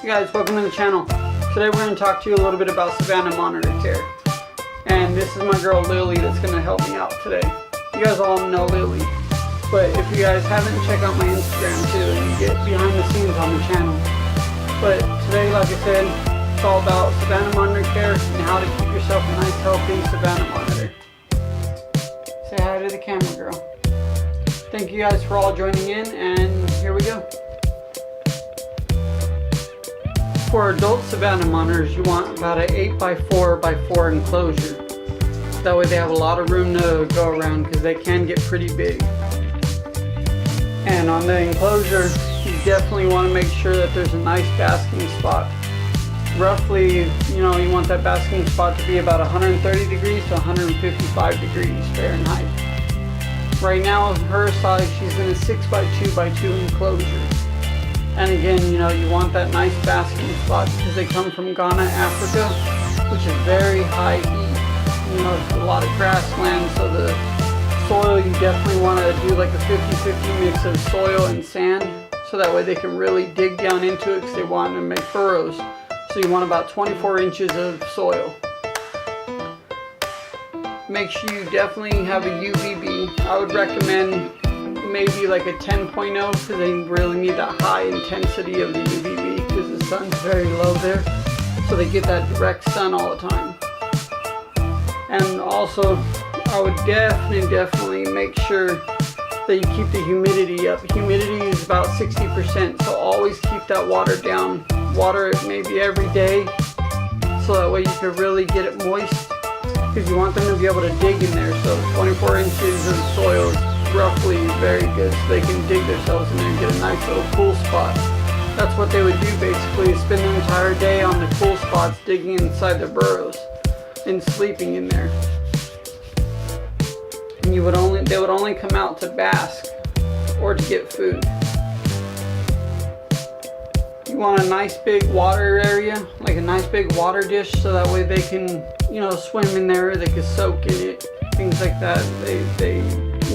Hey guys, welcome to the channel. Today we're going to talk to you a little bit about Savannah monitor care. And this is my girl Lily that's going to help me out today. You guys all know Lily. But if you guys haven't, check out my Instagram too and you get behind the scenes on the channel. But today, like I said, it's all about Savannah monitor care and how to keep yourself a nice healthy Savannah monitor. Say hi to the camera, girl. Thank you guys for all joining in, and here we go. For adult Savannah monitors, you want about an 8x4x4 enclosure. That way they have a lot of room to go around because they can get pretty big. And on the enclosure, you definitely want to make sure that there's a nice basking spot. Roughly, you want that basking spot to be about 130 degrees to 155 degrees Fahrenheit. Right now, her size, she's in a 6x2x2 enclosure. And again, you want that nice basking spot because they come from Ghana, Africa, which is very high heat. It's a lot of grassland, so the soil, you definitely want to do like a 50-50 mix of soil and sand, so that way they can really dig down into it because they want to make furrows. So you want about 24 inches of soil. Make sure you definitely have a UVB. I would recommend maybe like a 10.0 because they really need that high intensity of the UVB because the sun's very low there, so they get that direct sun all the time. And also, I would definitely make sure that you keep the humidity up. Humidity is about 60%, so always keep that water down. Water it maybe every day, so that way you can really get it moist, because you want them to be able to dig in there. So 24 inches of soil is roughly very good, so they can dig themselves in there and get a nice little cool spot. That's what they would do basically, is spend the entire day on the cool spots digging inside their burrows and sleeping in there. And they would only come out to bask or to get food. You want a nice big water area, like a nice big water dish, so that way they can swim in there, they can soak in it, things like that. They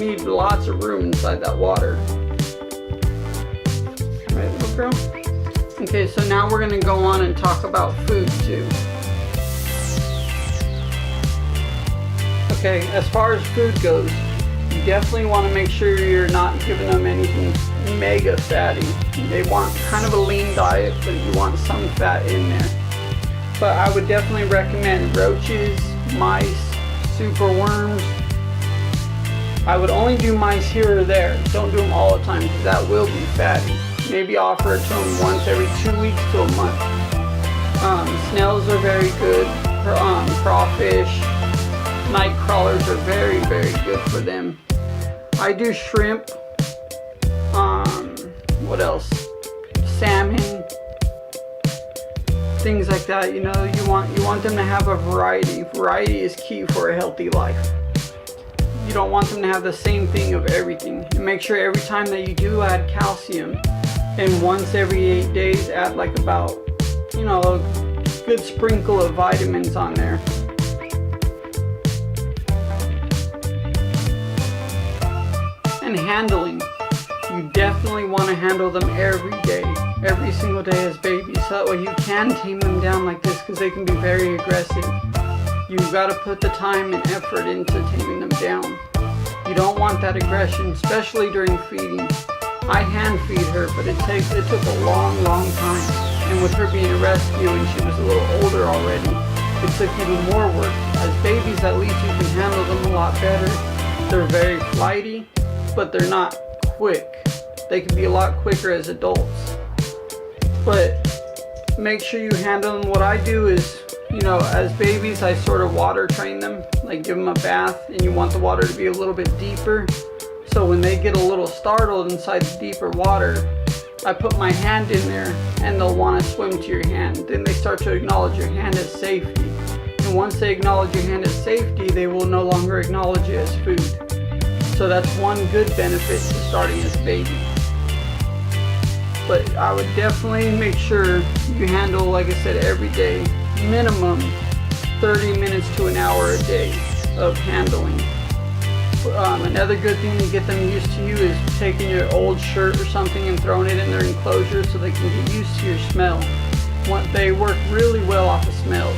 need lots of room inside that water. Right, little girl? Okay, so now we're going to go on and talk about food too. Okay, as far as food goes, you definitely want to make sure you're not giving them anything mega fatty. They want kind of a lean diet, but you want some fat in there. But I would definitely recommend roaches, mice, super worms. I would only do mice here or there. Don't do them all the time because that will be fatty. Maybe offer it to them once every 2 weeks to a month. Snails are very good. Crawfish, night crawlers are very good for them. I do shrimp. What else? Salmon. Things like that. You want them to have a variety. Variety is key for a healthy life. You don't want them to have the same thing of everything. And make sure every time that you do add calcium, and once every 8 days add like about, a good sprinkle of vitamins on there. And handling. You definitely want to handle them every day, every single day as babies, so that way you can tame them down like this, because they can be very aggressive. You've got to put the time and effort into taming them down. You don't want that aggression, especially during feeding. I hand feed her, but it took a long time. And with her being a rescue and she was a little older already, it took even more work. As babies, at least you can handle them a lot better. They're very flighty, but they're not quick. They can be a lot quicker as adults. But make sure you handle them. What I do is, as babies, I sort of water train them, like give them a bath, and you want the water to be a little bit deeper. So when they get a little startled inside the deeper water, I put my hand in there and they'll want to swim to your hand. Then they start to acknowledge your hand as safety. And once they acknowledge your hand as safety, they will no longer acknowledge it as food. So that's one good benefit to starting as a baby. But I would definitely make sure you handle, like I said, every day, minimum 30 minutes to an hour a day of handling. Another good thing to get them used to you is taking your old shirt or something and throwing it in their enclosure so they can get used to your smell. They work really well off of smells.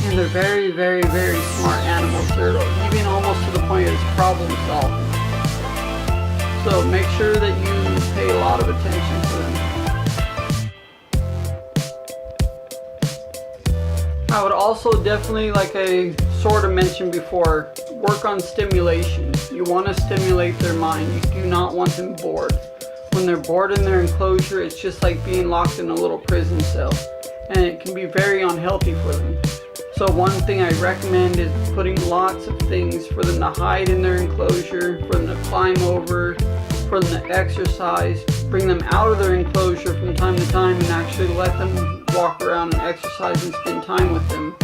And they're very, very, very smart animals. They're even almost to the point of problem solving. So make sure that you pay a lot of attention to them. I would also definitely, like I sort of mentioned before, work on stimulation. You want to stimulate their mind. You do not want them bored. When they're bored in their enclosure, it's just like being locked in a little prison cell. And it can be very unhealthy for them. So one thing I recommend is putting lots of things for them to hide in their enclosure, for them to climb over, for them to exercise, bring them out of their enclosure from time to time and actually let them walk around and exercise and spend time with them.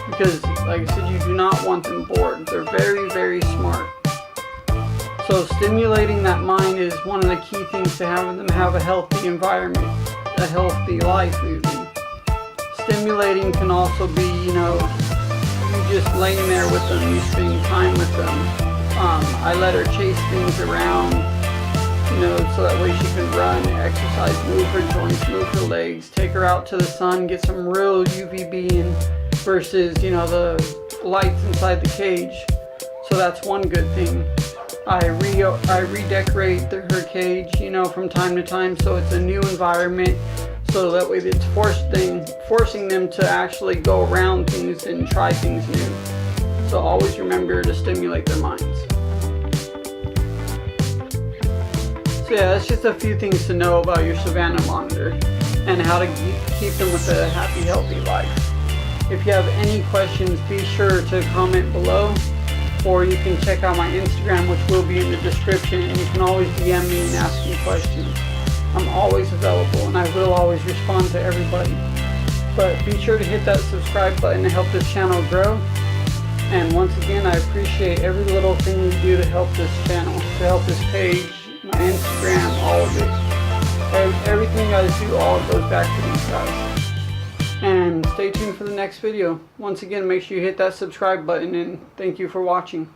Because, like I said, you do not want them bored. They're very, very smart. So stimulating that mind is one of the key things to having them have a healthy environment, a healthy life even. Stimulating can also be, you just laying there with them, you spending time with them. I let her chase things around, so that way she can run, exercise, move her joints, move her legs, take her out to the sun, get some real UVB in versus, the lights inside the cage. So that's one good thing. I redecorate her cage, from time to time, so it's a new environment. So that way it's forcing them to actually go around things and try things new. So always remember to stimulate their minds. So yeah, that's just a few things to know about your Savannah monitor and how to keep them with a happy, healthy life. If you have any questions, be sure to comment below, or you can check out my Instagram, which will be in the description, and you can always DM me and ask me questions. I'm always available and I will always respond to everybody. But be sure to hit that subscribe button to help this channel grow. And once again, I appreciate every little thing you do to help this channel, to help this page, my Instagram, all of it. Everything you guys do, all goes back to these guys. And stay tuned for the next video. Once again, make sure you hit that subscribe button and thank you for watching.